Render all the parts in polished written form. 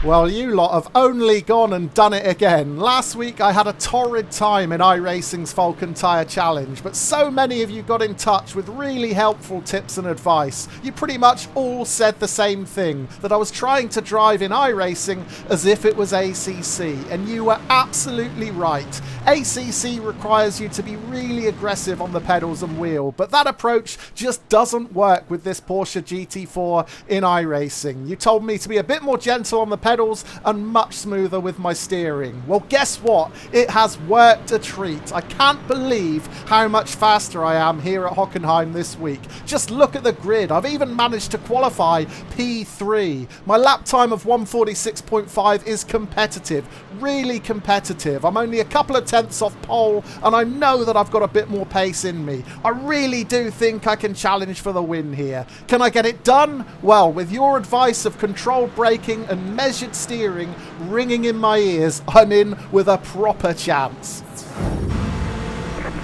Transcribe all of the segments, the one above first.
Well, you lot have only gone and done it again. Last week I had a torrid time in iRacing's Falken Tyre Challenge, but so many of you got in touch with really helpful tips and advice. You pretty much all said the same thing, that I was trying to drive in iRacing as if it was ACC, and you were absolutely right. ACC requires you to be really aggressive on the pedals and wheel, but that approach just doesn't work with this Porsche GT4 in iRacing. You told me to be a bit more gentle on the pedals and much smoother with my steering. Well, guess what? It has worked a treat. I can't believe how much faster I am here at Hockenheim this week. Just look at the grid. I've even managed to qualify P3. My lap time of 1:46.5 is competitive, really competitive. I'm only a couple of tenths off pole, and I know that I've got a bit more pace in me. I really do think I can challenge for the win here. Can I get it done? Well, with your advice of controlled braking and measured steering ringing in my ears, I'm in with a proper chance.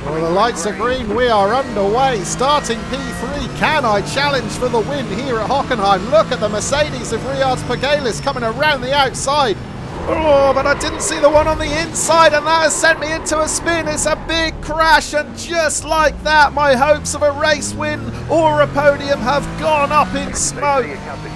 Well, the lights are green, we are underway, starting P3. Can I challenge for the win here at Hockenheim? Look at the Mercedes of Riyad's Pagalis coming around the outside. Oh, but I didn't see the one on the inside, and that has sent me into a spin. It's a big crash, and just like that, my hopes of a race win or a podium have gone up in smoke.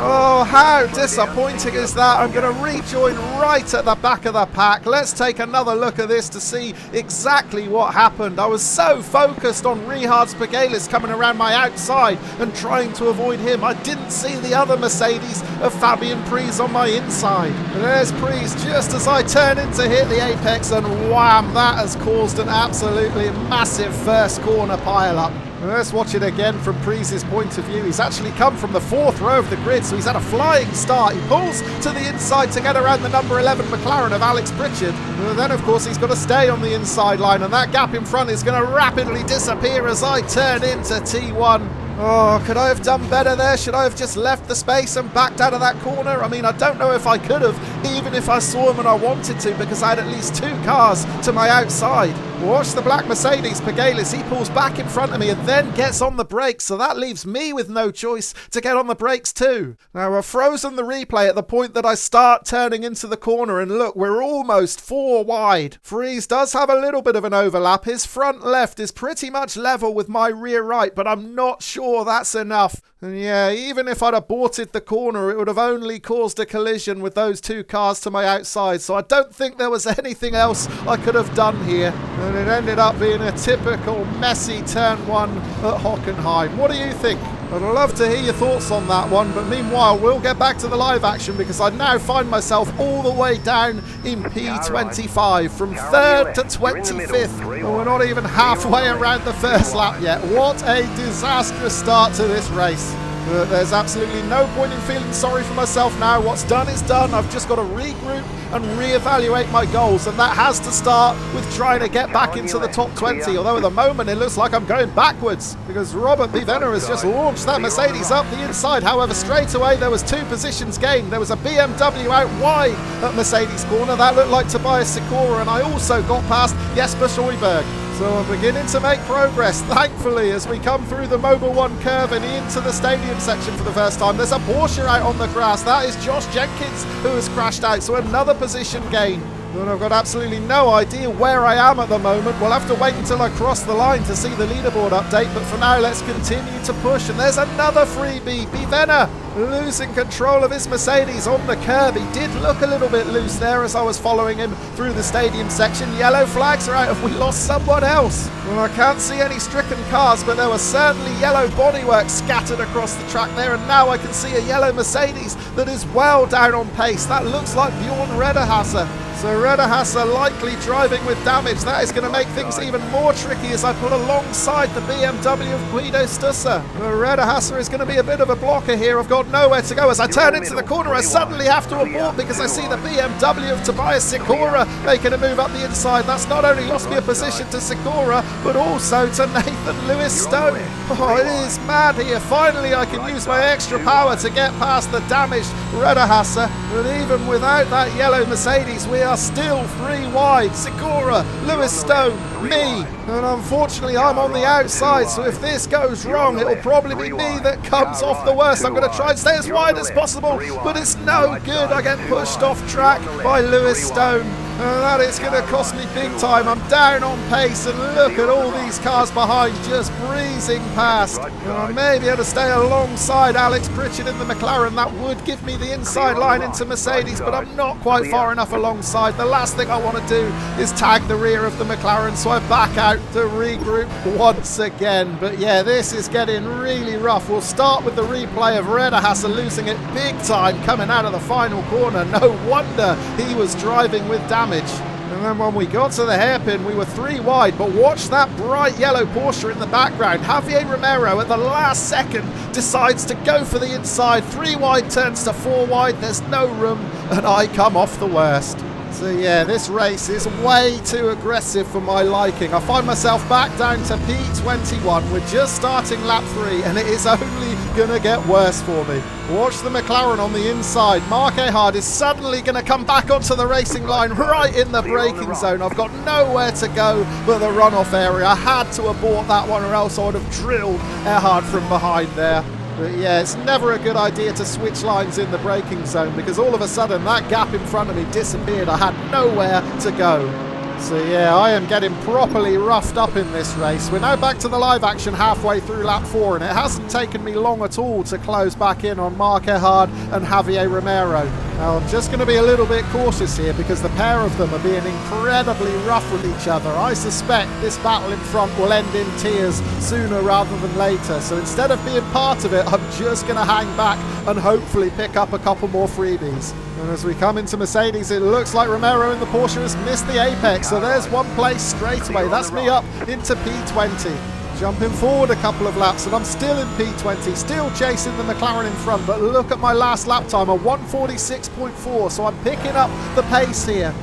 Oh, how disappointing is that? I'm going to rejoin right at the back of the pack. Let's take another look at this to see exactly what happened. I was so focused on Riyad's Pagalis coming around my outside and trying to avoid him. I didn't see the other Mercedes of Fabian Priest on my inside. There's Priest just as I turn in to hit the apex, and wham, that has caused an absolutely massive first corner pile-up. Let's watch it again from Priest's point of view. He's actually come from the fourth row of the grid, so he's had a flying start. He pulls to the inside to get around the number 11 McLaren of Alex Pritchard. And then, of course, he's got to stay on the inside line, and that gap in front is going to rapidly disappear as I turn into T1. Oh, could I have done better there? Should I have just left the space and backed out of that corner? I mean, I don't know if I could have, even if I saw him and I wanted to, because I had at least two cars to my outside. Watch the black Mercedes Pagalis. He pulls back in front of me and then gets on the brakes, so that leaves me with no choice to get on the brakes too. Now, I've frozen the replay at the point that I start turning into the corner, and look, we're almost 4 wide. Fries does have a little bit of an overlap. His front left is pretty much level with my rear right, but I'm not sure that's enough. And yeah, even if I'd aborted the corner, it would have only caused a collision with those two cars to my outside, so I don't think there was anything else I could have done here. And it ended up being a typical messy turn 1 at Hockenheim. What do you think? I'd love to hear your thoughts on that one, but meanwhile we'll get back to the live action, because I now find myself all the way down in P25 from 3rd to 25th, and we're not even halfway around the first lap yet. What a disastrous start to this race. There's absolutely no point in feeling sorry for myself now. What's done is done. I've just got to regroup and reevaluate my goals, and that has to start with trying to get back into the top 20, although at the moment it looks like I'm going backwards, because Robert Bivena has just launched that Mercedes up the inside. However, straight away there was 2 positions gained. There was a BMW out wide at Mercedes corner. That looked like Tobias Sikora, and I also got past Jesper Scheuberg. So I'm beginning to make progress, thankfully, as we come through the Mobil 1 curve and into the stadium section for the first time. There's a Porsche out on the grass. That is Josh Jenkins, who has crashed out, so another position gain. And I've got absolutely no idea where I am at the moment. We'll have to wait until I cross the line to see the leaderboard update, but for now let's continue to push. And there's another freebie. Bivena losing control of his Mercedes on the curb. He did look a little bit loose there as I was following him through the stadium section. Yellow flags are out. Have we lost someone else? Well, I can't see any stricken cars, but there was certainly yellow bodywork scattered across the track there, and now I can see a yellow Mercedes that is well down on pace. That looks like Bjorn Rederhasser. So Rederhasser likely driving with damage. That is going to make things even more tricky as I pull alongside the BMW of Guido Stusser. Rederhasser is going to be a bit of a blocker here. I've got nowhere to go. As I turn into the corner, I suddenly have to abort because I see the BMW of Tobias Sikora making a move up the inside. That's not only lost me a position to Sikora, but also to Nathan Lewis Stone. Oh, it is mad here. Finally, I can use my extra power to get past the damaged Rederhasser. But even without that yellow Mercedes, we are still 3 wide. Sikora, Lewis Stone, me. And unfortunately, I'm on the outside, so if this goes wrong, it'll probably be me that comes off the worst. I'm going to try wide, stay as wide as possible, but it's no good. I get pushed off track by Lewis Stone. That is going to cost me big time. I'm down on pace, and look at all these cars behind just breezing past. I may be able to stay alongside Alex Pritchard in the McLaren. That would give me the inside line into Mercedes, but I'm not quite far enough alongside. The last thing I want to do is tag the rear of the McLaren, so I back out to regroup once again. But yeah, this is getting really rough. We'll start with the replay of Rederhasser losing it big time coming out of the final corner. No wonder he was driving with damage. And then when we got to the hairpin, we were 3 wide, but watch that bright yellow Porsche in the background. Javier Romero at the last second decides to go for the inside. 3 wide turns to 4 wide, there's no room, and I come off the worst. So yeah, this race is way too aggressive for my liking. I find myself back down to P21. We're just starting lap 3, and it is only going to get worse for me. Watch the McLaren on the inside. Mark Ehard is suddenly going to come back onto the racing line right in the braking zone. I've got nowhere to go but the runoff area. I had to abort that one, or else I would have drilled Ehard from behind there. But yeah, it's never a good idea to switch lines in the braking zone, because all of a sudden that gap in front of me disappeared. I had nowhere to go. So yeah, I am getting properly roughed up in this race. We're now back to the live action halfway through lap 4, and it hasn't taken me long at all to close back in on Mark Ehard and Javier Romero. Now I'm just going to be a little bit cautious here, because the pair of them are being incredibly rough with each other. I suspect this battle in front will end in tears sooner rather than later. So instead of being part of it, I'm just going to hang back and hopefully pick up a couple more freebies. And as we come into Mercedes, it looks like Romero in the Porsche has missed the apex. So there's one place straight away. That's me up into P20. Jumping forward a couple of laps, and I'm still in P20, still chasing the McLaren in front. But look at my last lap time, a 1:46.4. So I'm picking up the pace here.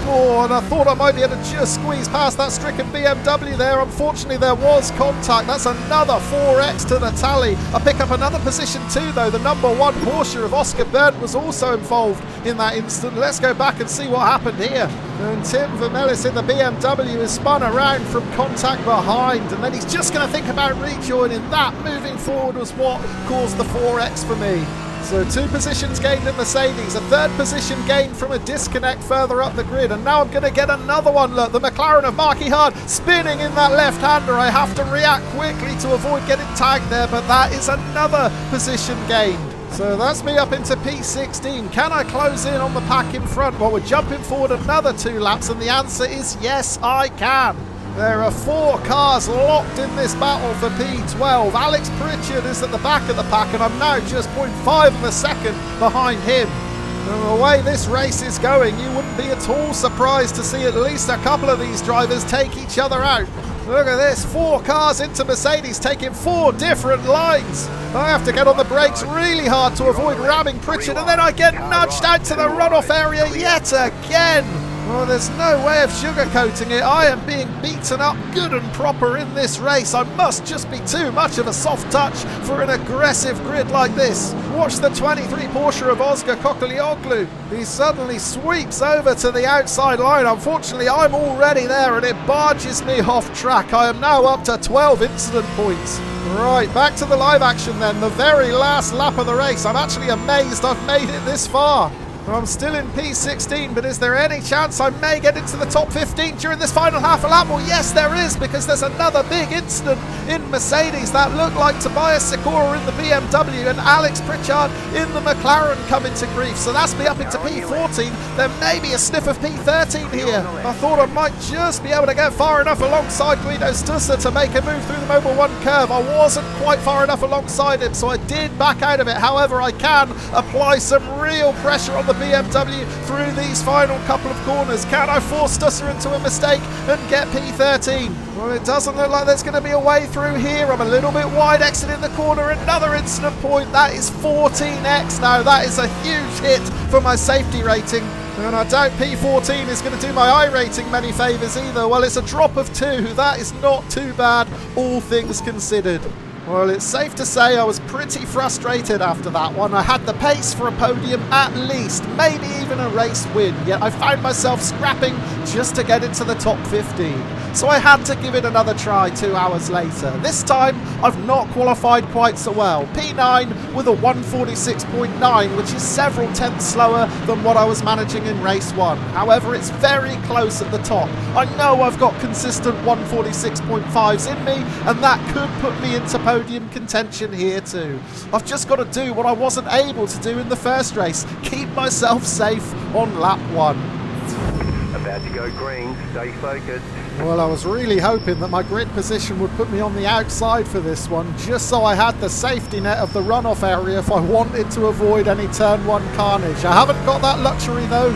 Oh, and I thought I might be able to just squeeze past that stricken BMW there. Unfortunately, there was contact. That's another 4x to the tally. I pick up another position too, though. The number 1 Porsche of Oscar Berndt was also involved in that instant. Let's go back and see what happened here. And Tim Vermelis in the BMW is spun around from contact behind, and then he's just going to think about rejoining. That moving forward was what caused the 4x for me. So 2 positions gained in Mercedes, a 3rd position gained from a disconnect further up the grid, and now I'm going to get another one. Look, the McLaren of Mark Ehard spinning in that left-hander. I have to react quickly to avoid getting tagged there, but that is another position gained. So that's me up into P16. Can I close in on the pack in front? Well, we're jumping forward another 2 laps, and the answer is yes, I can. There are 4 cars locked in this battle for P12. Alex Pritchard is at the back of the pack, and I'm now just 0.5 of a second behind him. And the way this race is going, you wouldn't be at all surprised to see at least a couple of these drivers take each other out. Look at this, 4 cars into Mercedes taking 4 different lines. I have to get on the brakes really hard to avoid ramming Pritchard, and then I get nudged out to the runoff area yet again. Well, there's no way of sugarcoating it. I am being beaten up good and proper in this race. I must just be too much of a soft touch for an aggressive grid like this. Watch the 23 Porsche of Ozgur Kokolioglu. He suddenly sweeps over to the outside line. Unfortunately, I'm already there, and it barges me off track. I am now up to 12 incident points. Right, back to the live action then. The very last lap of the race. I'm actually amazed I've made it this far. I'm still in P16, but is there any chance I may get into the top 15 during this final half a lap? Well, yes, there is, because there's another big incident in Mercedes. That looked like Tobias Sikora in the BMW and Alex Pritchard in the McLaren coming to grief. So that's me up into P14. There may be a sniff of P13 here. I thought I might just be able to get far enough alongside Guido Stusser to make a move through the Mobil 1 curve. I wasn't quite far enough alongside him, so I did back out of it. However, I can apply some real pressure on the BMW through these final couple of corners. Can I force Stusser into a mistake and get P13? Well, it doesn't look like there's going to be a way through here. I'm a little bit wide exiting the corner. Another incident point. That is 14x now. That is a huge hit for my safety rating. And I doubt P14 is going to do my iRacing many favours either. Well, it's a drop of 2. That is not too bad, all things considered. Well, it's safe to say I was pretty frustrated after that one. I had the pace for a podium at least, maybe even a race win, yet I found myself scrapping just to get into the top 15. So I had to give it another try 2 hours later. This time, I've not qualified quite so well. P9 with a 146.9, which is several tenths slower than what I was managing in race 1. However, it's very close at the top. I know I've got consistent 146.5s in me, and that could put me into podium contention here too. I've just got to do what I wasn't able to do in the first race, keep myself safe on lap 1. About to go green, stay focused. Well, I was really hoping that my grid position would put me on the outside for this one, just so I had the safety net of the runoff area if I wanted to avoid any turn 1 carnage. I haven't got that luxury though.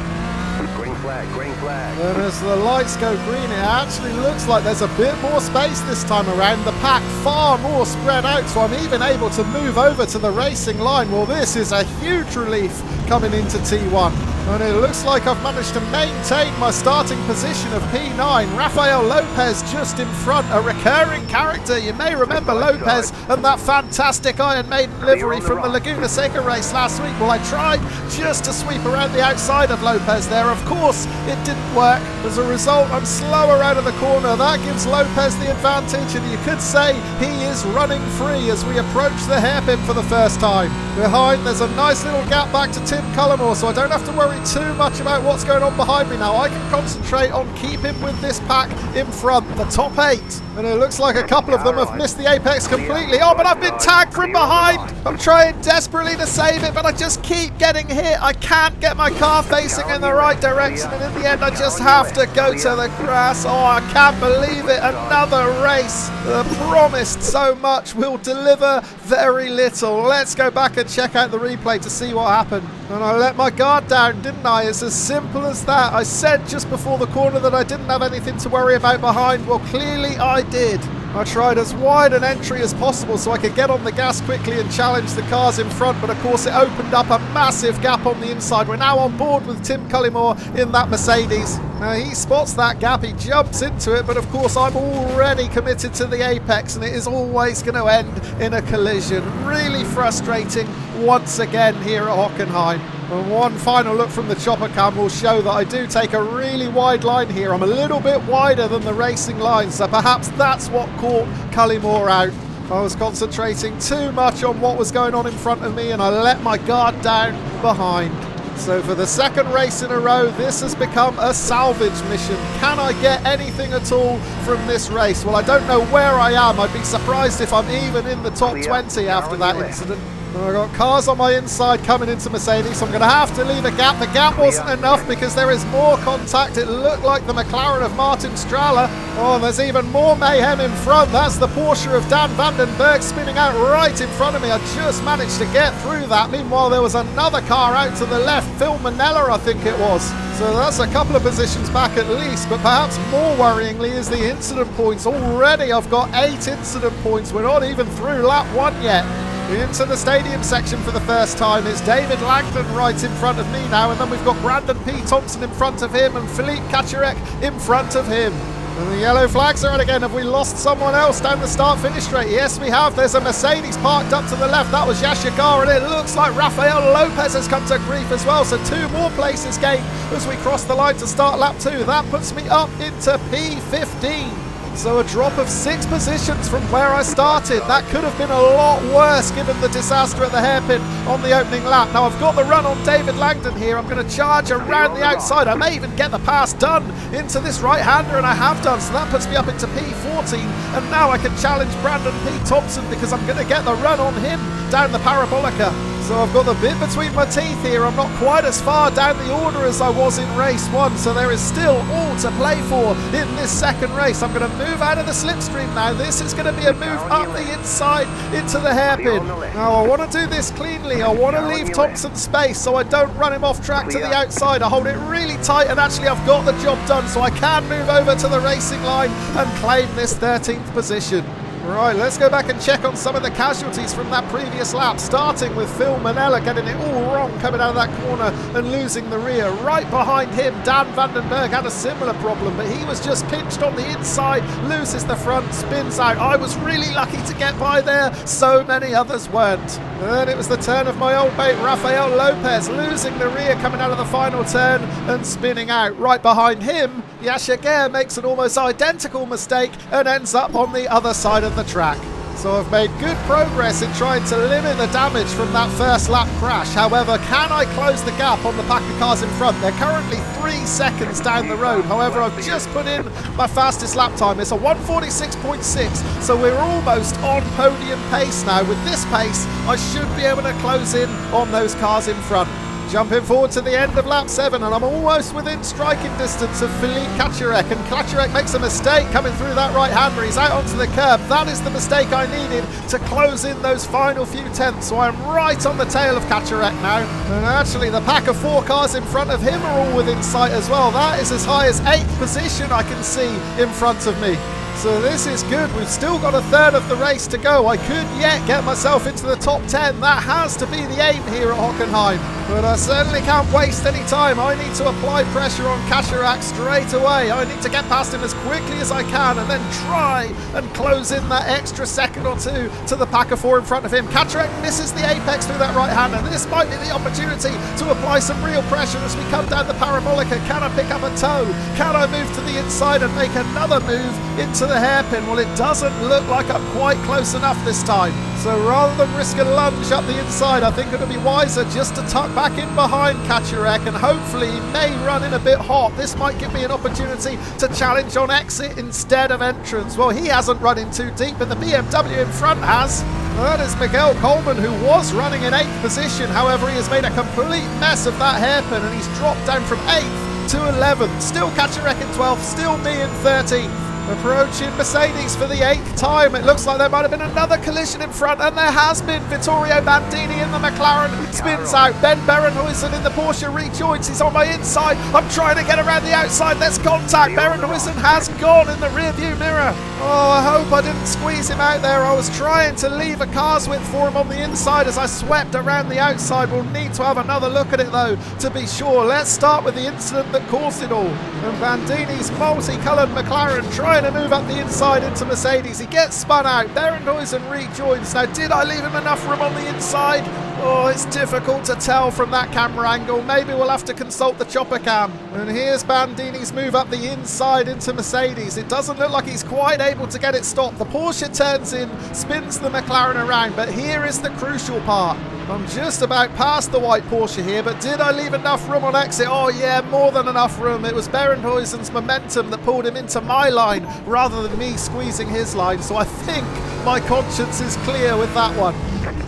Green flag, green flag. And as the lights go green, it actually looks like there's a bit more space this time around. The pack far more spread out, so I'm even able to move over to the racing line. Well, this is a huge relief coming into T1. And it looks like I've managed to maintain my starting position of P9. Rafael Lopez just in front, a recurring character. You may remember Lopez and that fantastic Iron Maiden livery from the Laguna Seca race last week. Well, I tried just to sweep around the outside of Lopez there. Of course, it didn't work. As a result, I'm slower out of the corner. That gives Lopez the advantage, and you could say he is running free as we approach the hairpin for the first time. Behind, there's a nice little gap back to Tim Cullimore, so I don't have to worry too much about what's going on behind me now. I can concentrate on keeping with this pack in front, the top 8. And it looks like a couple of them have missed the apex completely. Oh, but I've been tagged from behind. I'm trying desperately to save it, but I just keep getting hit. I can't get my car facing in the right direction, and in the end I just have to go to the grass. Oh, I can't believe it. Another race. The promised so much will deliver very little. Let's go back and check out the replay to see what happened. And I let my guard down, didn't I? It's as simple as that. I said just before the corner that I didn't have anything to worry about behind. Well, clearly I did. I tried as wide an entry as possible so I could get on the gas quickly and challenge the cars in front, but of course it opened up a massive gap on the inside. We're now on board with Tim Cullimore in that Mercedes. Now he spots that gap, he jumps into it, but of course I'm already committed to the apex, and it is always going to end in a collision. Really frustrating once again here at Hockenheim. And one final look from the chopper cam will show that I do take a really wide line here. I'm a little bit wider than the racing line, so perhaps that's what caught Cullimore out. I was concentrating too much on what was going on in front of me, and I let my guard down behind. So for the second race in a row, this has become a salvage mission. Can I get anything at all from this race? Well, I don't know where I am. I'd be surprised if I'm even in the top 20 after that incident. I've got cars on my inside coming into Mercedes, so I'm going to have to leave a gap. The gap wasn't enough because there is more contact. It looked like the McLaren of Martin Strahler. Oh, and there's even more mayhem in front. That's the Porsche of Dan Vandenberg spinning out right in front of me. I just managed to get through that. Meanwhile, there was another car out to the left. Phil Manella, I think it was. So that's a couple of positions back at least, but perhaps more worryingly is the incident points. Already I've got 8 incident points. We're not even through lap 1 yet. Into the stadium section for the first time. It's David Langdon right in front of me now, and then we've got Brandon P. Thompson in front of him and Philippe Kaczarek in front of him. And the yellow flags are out again. Have we lost someone else down the start-finish straight? Yes, we have. There's a Mercedes parked up to the left. That was Yasha Gar, and it looks like Rafael Lopez has come to grief as well. So 2 more places gained as we cross the line to start lap 2. That puts me up into P15. So a drop of 6 positions from where I started. That could have been a lot worse given the disaster at the hairpin on the opening lap. Now I've got the run on David Langdon here. I'm going to charge around the outside. I may even get the pass done into this right-hander, and I have done. So that puts me up into P14. And now I can challenge Brandon P. Thompson because I'm going to get the run on him down the Parabolica. So I've got the bit between my teeth here. I'm not quite as far down the order as I was in race 1, so there is still all to play for in this second race. I'm going to move out of the slipstream now. This is going to be a move up the inside into the hairpin. Now I want to do this cleanly. I want to leave Thompson space so I don't run him off track to the outside. I hold it really tight, and actually I've got the job done, so I can move over to the racing line and claim this 13th position. Right, let's go back and check on some of the casualties from that previous lap, starting with Phil Manella getting it all wrong coming out of that corner and losing the rear. Right behind him, Dan Vandenberg had a similar problem, but he was just pinched on the inside, loses the front, spins out. I was really lucky to get by there, so many others weren't. And then it was the turn of my old mate Rafael Lopez, losing the rear coming out of the final turn and spinning out. Right behind him, Yasha Gare makes an almost identical mistake and ends up on the other side of the track. So I've made good progress in trying to limit the damage from that first lap crash. However, can I close the gap on the pack of cars in front? They're currently 3 seconds down the road. However, I've just put in my fastest lap time. It's a 1:46.6, so we're almost on podium pace now. With this pace, I should be able to close in on those cars in front. Jumping forward to the end of lap 7, and I'm almost within striking distance of Philippe Kaczmarek, and Kaczmarek makes a mistake coming through that right-hander. He's out onto the curb. That is the mistake I needed to close in those final few tenths, so I'm right on the tail of Kaczmarek now. And actually, the pack of 4 cars in front of him are all within sight as well. That is as high as 8th position I can see in front of me. So this is good. We've still got a third of the race to go. I could yet get myself into the top 10. That has to be the aim here at Hockenheim. But I certainly can't waste any time. I need to apply pressure on Kaczmarek straight away. I need to get past him as quickly as I can and then try and close in that extra second or two to the pack of 4 in front of him. Kaczmarek misses the apex through that right hand, and this might be the opportunity to apply some real pressure as we come down the parabolica. Can I pick up a toe? Can I move to the inside and make another move into the hairpin? Well, it doesn't look like I'm quite close enough this time. So rather than risk a lunge up the inside, I think it'll be wiser just to tuck back in behind Kaczmarek, and hopefully he may run in a bit hot. This might give me an opportunity to challenge on exit instead of entrance. Well, he hasn't run in too deep, but the BMW in front has. That is Miguel Coleman, who was running in 8th position. However, he has made a complete mess of that hairpin, and he's dropped down from 8th to 11th. Still Kaczmarek in 12th, still me in 13th. Approaching Mercedes for the 8th time. It looks like there might have been another collision in front, and there has been. Vittorio Bandini in the McLaren spins out. Ben Berenhuisen in the Porsche rejoins. He's on my inside. I'm trying to get around the outside. There's contact. Berenhuisen has gone in the rear view mirror. Oh, I hope I didn't squeeze him out there. I was trying to leave a car's width for him on the inside as I swept around the outside. We'll need to have another look at it though to be sure. Let's start with the incident that caused it all. And Bandini's multicoloured McLaren trying to move up the inside into Mercedes. He gets spun out. Berenhuisen rejoins. Now, did I leave him enough room on the inside? Oh, it's difficult to tell from that camera angle. Maybe we'll have to consult the chopper cam. And here's Bandini's move up the inside into Mercedes. It doesn't look like he's quite able to get it stopped. The Porsche turns in, spins the McLaren around, but here is the crucial part. I'm just about past the white Porsche here, but did I leave enough room on exit? Oh yeah, more than enough room. It was Berenhuisen's momentum that pulled him into my line rather than me squeezing his line, so I think my conscience is clear with that one.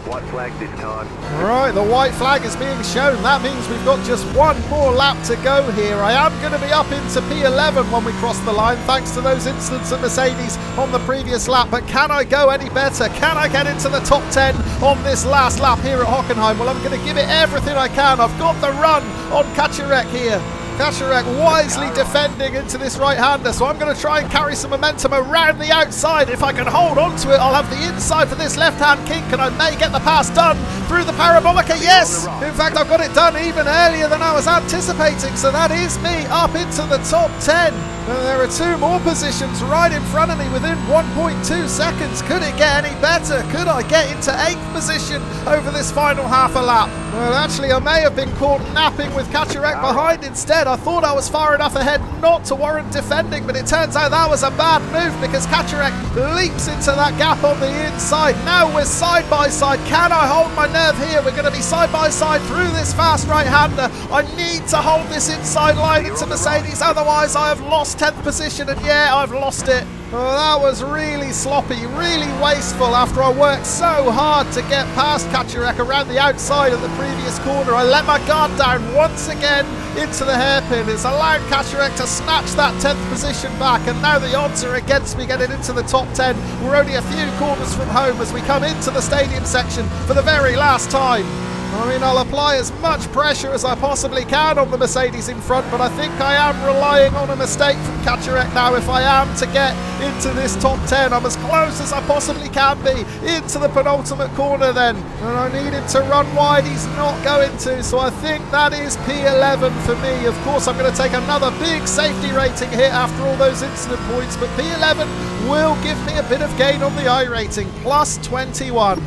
White flag this time. Right, the white flag is being shown. That means we've got just one more lap to go here. I am going to be up into P11 when we cross the line, thanks to those incidents at Mercedes on the previous lap. But can I go any better? Can I get into the top 10 on this last lap here at Hockenheim? Well, I'm going to give it everything I can. I've got the run on Kaczmarek here. Kaczmarek wisely defending into this right-hander, so I'm going to try and carry some momentum around the outside. If I can hold on to it, I'll have the inside for this left-hand kink, and I may get the pass done through the parabolica. Yes! In fact, I've got it done even earlier than I was anticipating, so that is me up into the top 10. And there are 2 more positions right in front of me within 1.2 seconds. Could it get any better? Could I get into 8th position over this final half a lap? Well, actually, I may have been caught napping with Kaczmarek behind instead. I thought I was far enough ahead not to warrant defending, but it turns out that was a bad move because Kaczmarek leaps into that gap on the inside. Now we're side by side. Can I hold my nerve here? We're going to be side by side through this fast right-hander. I need to hold this inside line into Mercedes, otherwise I have lost 10th position, and yeah, I've lost it. Oh, that was really sloppy, really wasteful after I worked so hard to get past Kaczmarek around the outside of the previous corner. I let my guard down once again into the hairpin. It's allowed Kaczmarek to snatch that 10th position back, and now the odds are against me getting into the top 10. We're only a few corners from home as we come into the stadium section for the very last time. I mean, I'll apply as much pressure as I possibly can on the Mercedes in front, but I think I am relying on a mistake from Kaczmarek now if I am to get into this top 10. I'm as close as I possibly can be into the penultimate corner then. And I need him to run wide. He's not going to, so I think that is P11 for me. Of course, I'm going to take another big safety rating hit after all those incident points, but P11 will give me a bit of gain on the iRating, plus 21.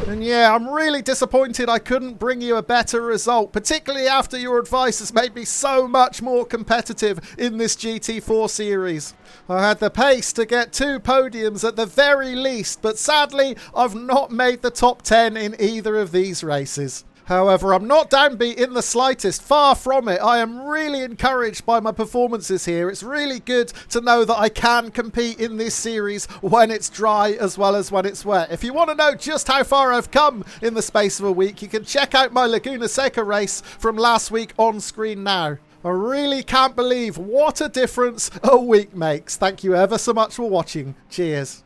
And yeah, I'm really disappointed I couldn't bring you a better result, particularly after your advice has made me so much more competitive in this GT4 series. I had the pace to get 2 podiums at the very least, but sadly I've not made the top 10 in either of these races. However, I'm not downbeat in the slightest, far from it. I am really encouraged by my performances here. It's really good to know that I can compete in this series when it's dry as well as when it's wet. If you want to know just how far I've come in the space of a week, you can check out my Laguna Seca race from last week on screen now. I really can't believe what a difference a week makes. Thank you ever so much for watching. Cheers.